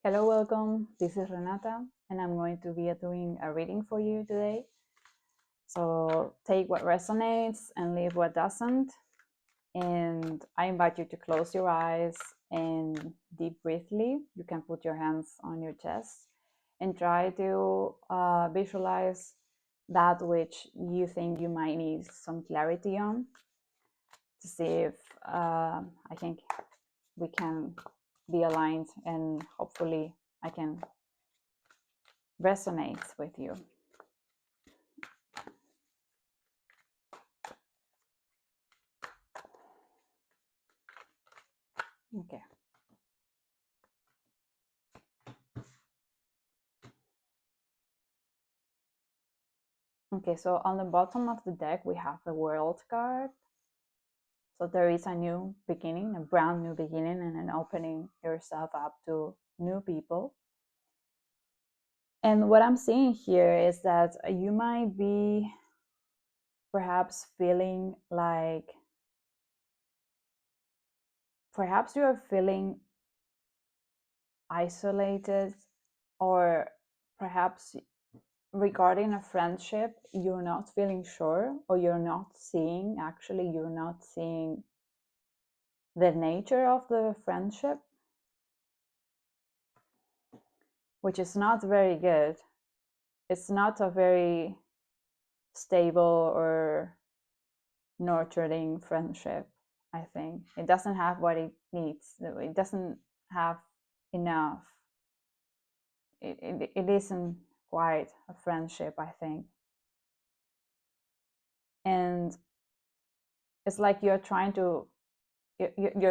Hello, welcome. This is Renata, and I'm going to be doing a reading for you today. So take what resonates and leave what doesn't. And I invite you to close your eyes and deep breathly. You can put your hands on your chest and try to visualize that which you think you might need some clarity on to see if I think we can be aligned and hopefully I can resonate with you. Okay. Okay, so on the bottom of the deck, we have the World card. So there is a new beginning, a brand new beginning, and an opening yourself up to new people. And what I'm seeing here is that you might be perhaps feeling like, perhaps you are feeling isolated, or perhaps regarding a friendship, you're not feeling sure, or you're not seeing the nature of the friendship, which is not very good. It's not a very stable or nurturing friendship, I think. It doesn't have what it needs. It doesn't have enough. It isn't quite a friendship, I think. And it's like you're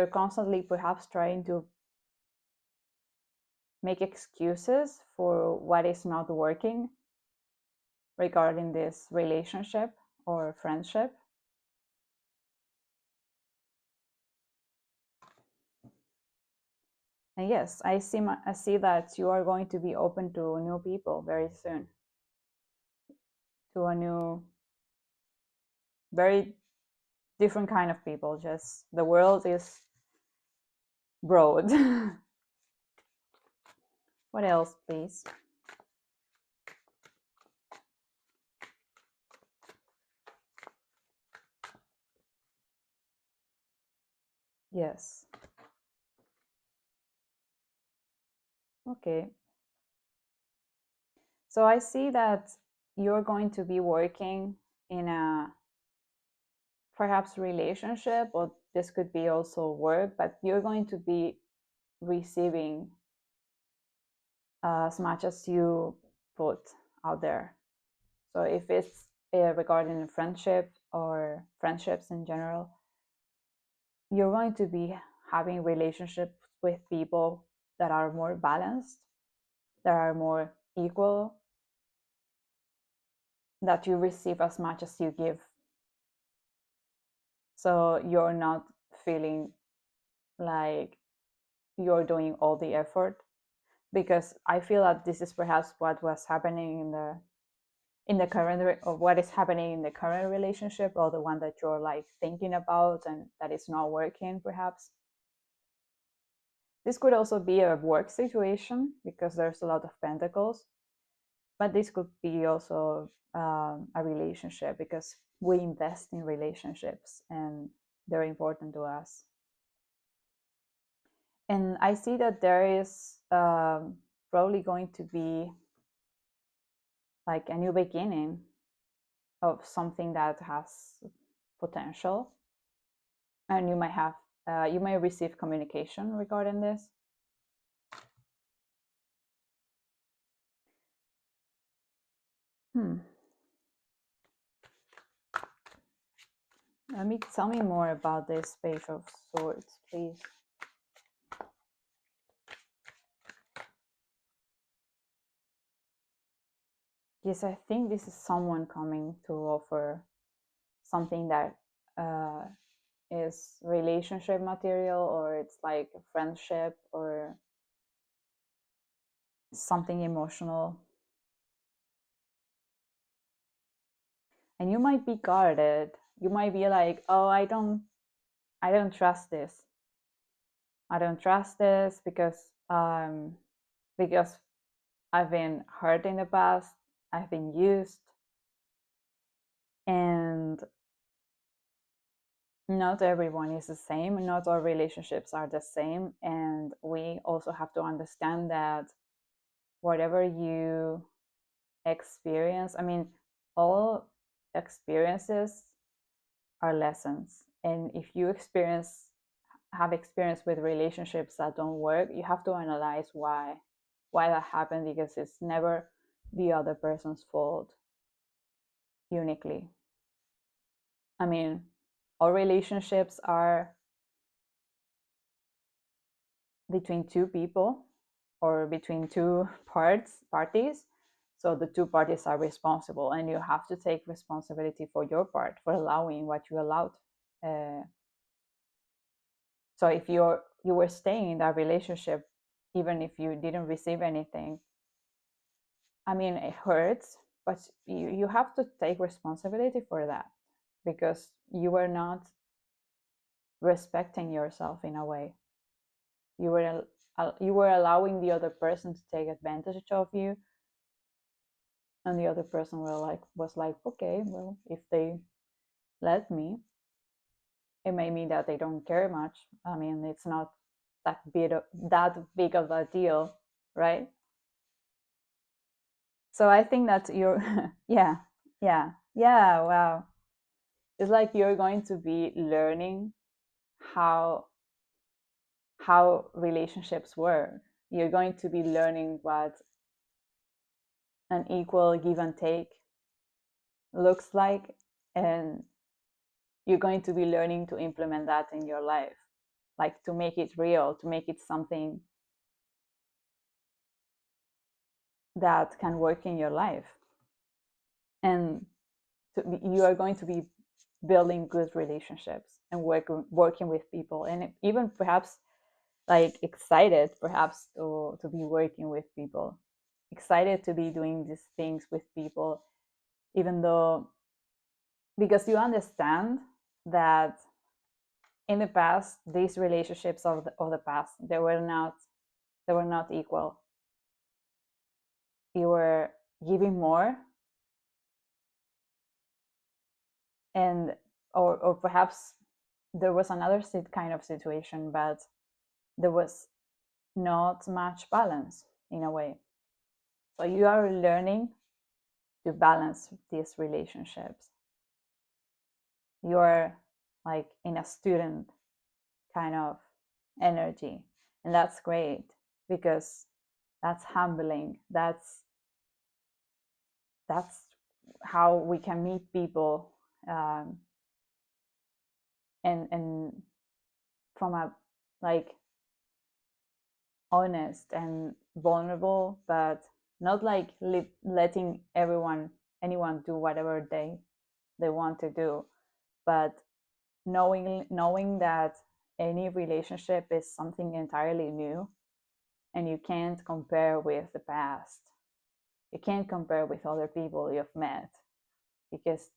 constantly perhaps trying to make excuses for what is not working regarding this relationship or friendship. And yes, I see that you are going to be open to new people very soon, to a new, very different kind of people. Just the world is broad. What else, please? Yes. Okay. So I see that you're going to be working in a perhaps relationship, or this could be also work, but you're going to be receiving as much as you put out there. So if it's regarding a friendship or friendships in general, you're going to be having relationships with people that are more balanced, that are more equal, that you receive as much as you give. So you're not feeling like you're doing all the effort, because I feel that this is perhaps what was happening in the current, or what is happening in the current relationship, or the one that you're like thinking about and that is not working. Perhaps this could also be a work situation, because there's a lot of pentacles, but this could be also a relationship, because we invest in relationships and they're important to us. And I see that there is probably going to be like a new beginning of something that has potential, and you may receive communication regarding this. Tell me more about this Page of Swords, please. Yes, I think this is someone coming to offer something that is relationship material, or it's like a friendship, or something emotional. And you might be guarded. You might be like, oh, I don't trust this. I don't trust this because because I've been hurt in the past, I've been used, and not everyone is the same. Not all relationships are the same. And we also have to understand that whatever you experience, I mean, all experiences are lessons. And if you have experience with relationships that don't work, you have to analyze why that happened, because it's never the other person's fault uniquely. I mean, all relationships are between two people or between two parties. So the two parties are responsible, and you have to take responsibility for your part, for allowing what you allowed. So if you were staying in that relationship, even if you didn't receive anything, I mean, it hurts, but you have to take responsibility for that, because you were not respecting yourself in a way. You were allowing the other person to take advantage of you, and the other person was like, okay, well, if they let me, it may mean that they don't care much. I mean, it's not that big of a deal, right? So I think that you're yeah, yeah, wow. It's like you're going to be learning how relationships work. You're going to be learning what an equal give and take looks like, and you're going to be learning to implement that in your life, like to make it real, to make it something that can work in your life. And you are going to be building good relationships and working with people, and even perhaps like excited perhaps to be working with people, excited to be doing these things with people, even though, because you understand that in the past, these relationships of the past, they were not equal. You were giving more, and or perhaps there was another kind of situation, but there was not much balance in a way. So you are learning to balance these relationships. You're like in a student kind of energy, and that's great, because that's humbling. That's how we can meet people, and from a like honest and vulnerable, but not like letting anyone do whatever they want to do, but knowing that any relationship is something entirely new, and you can't compare with the past. You can't compare with other people you've met, because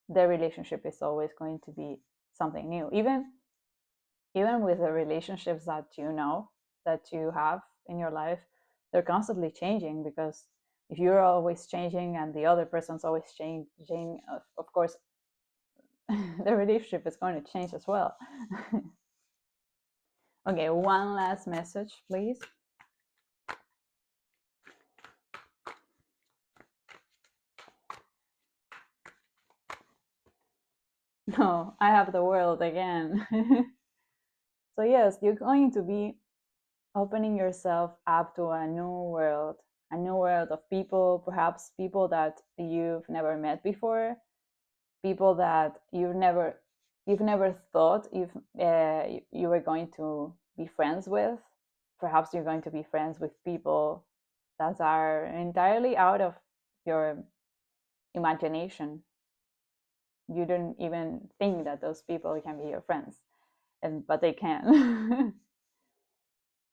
their relationship is always going to be something new. Even with the relationships that that you have in your life, they're constantly changing, because if you're always changing and the other person's always changing, of course the relationship is going to change as well. Okay, one last message, please. No, I have the world again. So yes, you're going to be opening yourself up to a new world of people, perhaps people that you've never met before, people that you've never thought you were going to be friends with. Perhaps you're going to be friends with people that are entirely out of your imagination. You don't even think that those people can be your friends, but they can.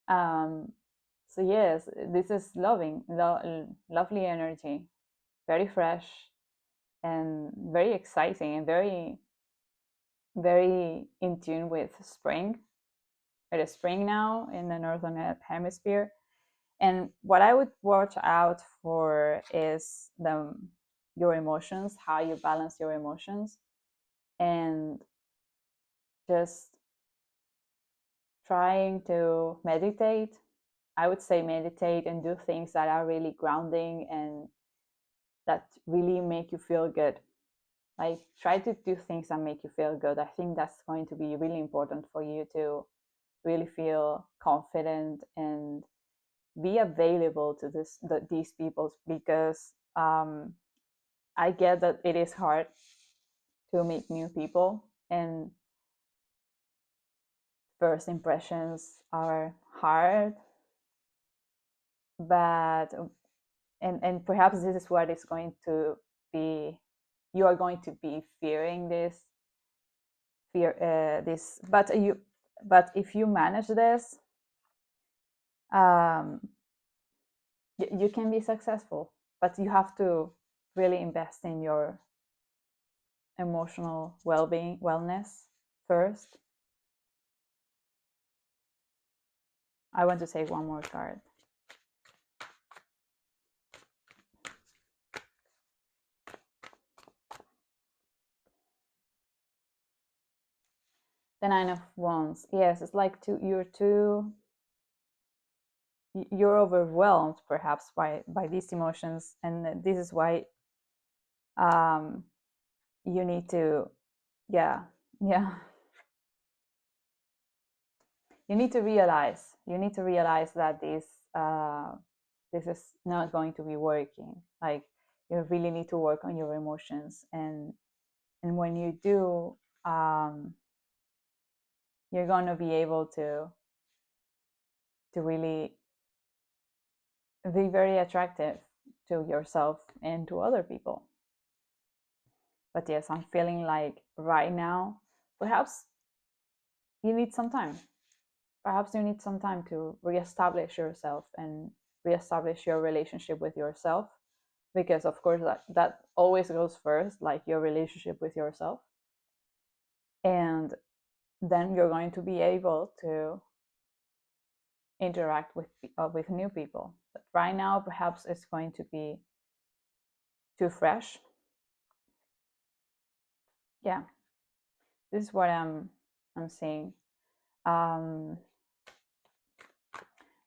um, so yes, this is lovely energy, very fresh and very exciting, and very in tune with spring. It is spring now in the northern hemisphere, And what I would watch out for is your emotions, how you balance your emotions, and just trying to meditate. I would say meditate and do things that are really grounding and that really make you feel good. Like, try to do things that make you feel good. I think that's going to be really important for you to really feel confident and be available to these people, because I get that it is hard to meet new people, and first impressions are hard, but and perhaps this is what is going to be, you are going to be fearing this, but if you manage this, um, you can be successful, but you have to really invest in your emotional well-being, wellness first. I want to take one more card. The Nine of Wands. Yes, it's like you're overwhelmed perhaps by these emotions, and this is why you need to, yeah, yeah, you need to realize that this is not going to be working. Like, you really need to work on your emotions, and when you do, you're going to be able to really be very attractive to yourself and to other people. But yes, I'm feeling like right now, perhaps you need some time. Perhaps you need some time to reestablish yourself and reestablish your relationship with yourself, because of course that always goes first, like your relationship with yourself. And then you're going to be able to interact with new people. But right now, perhaps it's going to be too fresh. Yeah, this is what I'm saying. Um,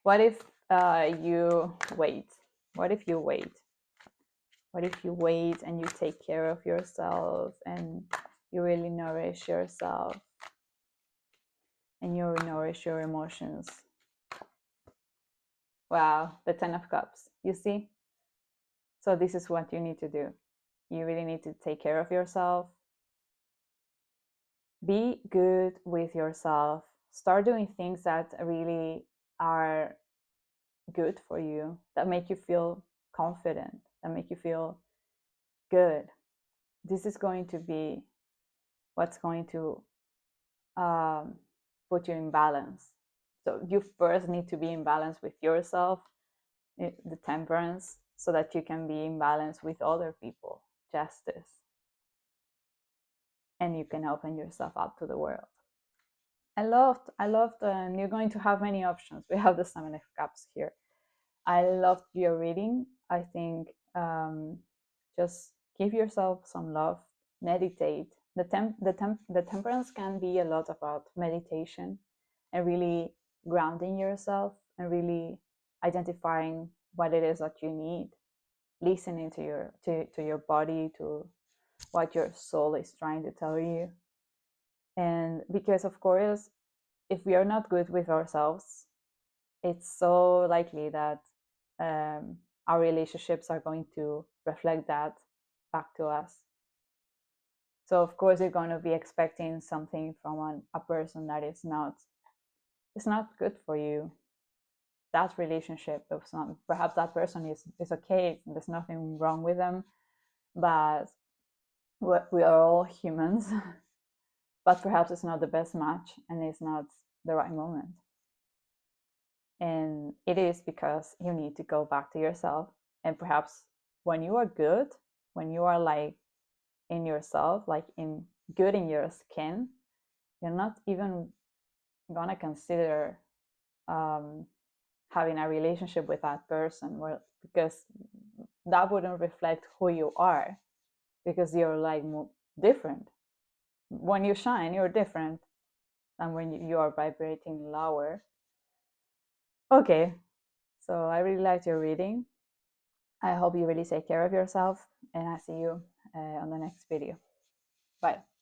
what if you wait? What if you wait? What if you wait and you take care of yourself and you really nourish yourself and you nourish your emotions? Wow, the Ten of Cups. You see? So this is what you need to do. You really need to take care of yourself. Be good with yourself. Start doing things that really are good for you, that make you feel confident, that make you feel good. This is going to be what's going to put you in balance. So you first need to be in balance with yourself, the temperance, so that you can be in balance with other people, justice, and you can open yourself up to the world. I loved, and you're going to have many options. We have the Seven of Cups here. I loved your reading. I think just give yourself some love, meditate. The temperance can be a lot about meditation and really grounding yourself and really identifying what it is that you need, listening to your body, to what your soul is trying to tell you. And because of course, if we are not good with ourselves, it's so likely that our relationships are going to reflect that back to us. So of course you're going to be expecting something from a person that is not, it's not good for you. That relationship, perhaps that person is okay, there's nothing wrong with them, but we are all humans. But perhaps it's not the best match and it's not the right moment. And it is because you need to go back to yourself. And perhaps when you are good, when you are like in yourself, like in good in your skin, you're not even gonna consider having having a relationship with that person, well, because that wouldn't reflect who you are, because you're like different. When you shine, you're different than when you are vibrating lower. Okay, so I really liked your reading. I hope you really take care of yourself, and I see you on the next video. Bye.